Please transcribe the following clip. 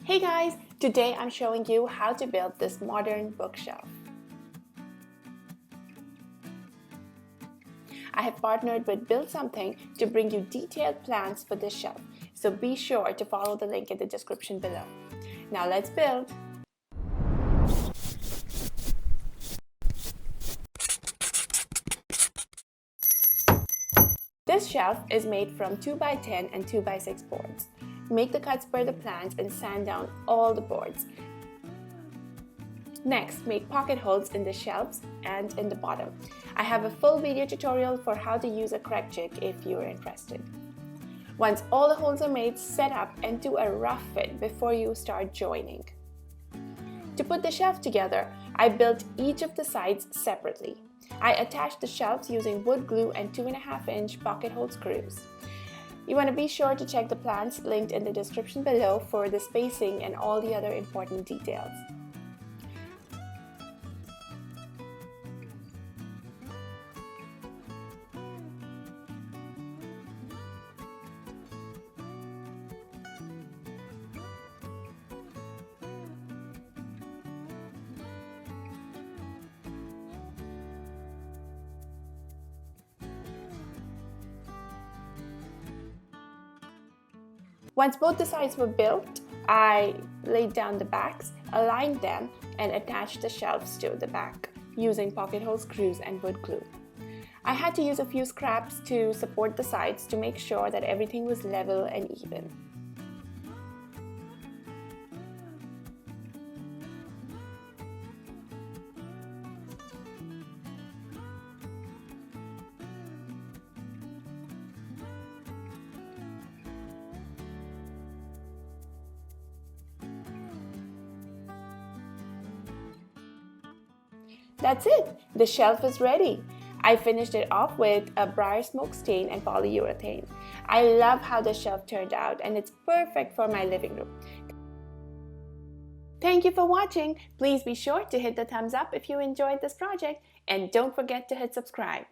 Hey guys, today I'm showing you how to build this modern bookshelf. I have partnered with Build Something to bring you detailed plans for this shelf, so be sure to follow the link in the description below. Now let's build! This shelf is made from 2x10 and 2x6 boards. Make the cuts per the plans and sand down all the boards. Next, make pocket holes in the shelves and in the bottom. I have a full video tutorial for how to use a Kreg jig if you are interested. Once all the holes are made, set up and do a rough fit before you start joining. To put the shelf together, I built each of the sides separately. I attached the shelves using wood glue and 2.5-inch pocket hole screws. You want to be sure to check the plans linked in the description below for the spacing and all the other important details. Once both the sides were built, I laid down the backs, aligned them, and attached the shelves to the back using pocket hole screws and wood glue. I had to use a few scraps to support the sides to make sure that everything was level and even. That's it! The shelf is ready. I finished it off with a briar smoke stain and polyurethane. I love how the shelf turned out and it's perfect for my living room. Thank you for watching. Please be sure to hit the thumbs up if you enjoyed this project and don't forget to hit subscribe.